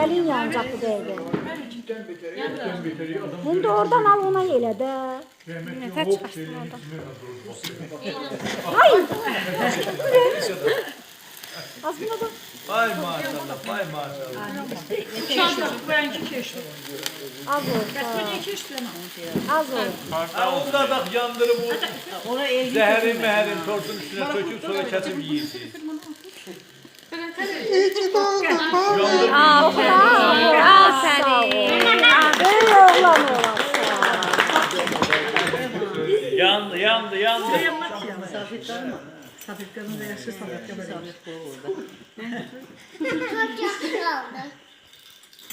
Elin yanacaq bu dəqiqə. İndi oradan al ona elə də. Nətə çıxarsın oradan. Ay! Aslında da. Vay maşallah, vay maşallah. Benimki keşke. Az olsa. Az olsa. Ha, onda da yandırıp o zehrin meherin tortun üstüne töküp sonra kesip yiyirsiniz. Al səni. Ey oğlan oğlan. Yandı, yandı, yandı. Sabitkanın da yaşı sabitkanın.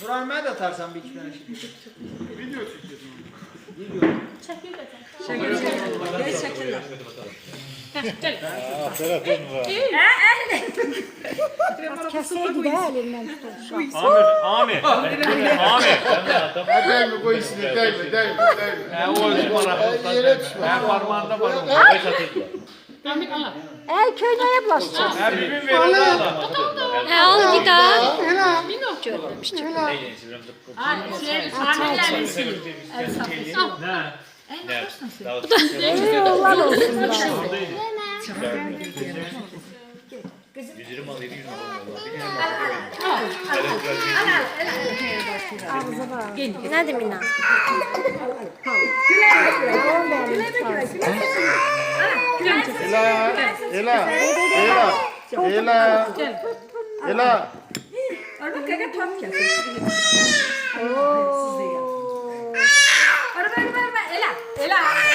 Buran mən də atarsan bir iki tane şey. Video çekiyorsun. Kəsəydi də əlindən tutulmuş. Amir, Amir. Değme koy içine, değme. O özü bana. Yere düşme. Parmağında var. Əl köynəyə bulaşacaq. Birbirine verir Al gidər. Ey oğlan olsun da. Ağzı var. Nədir Mina? Ela. Orada kaka top kesin. Oo. Orada ver. Ela.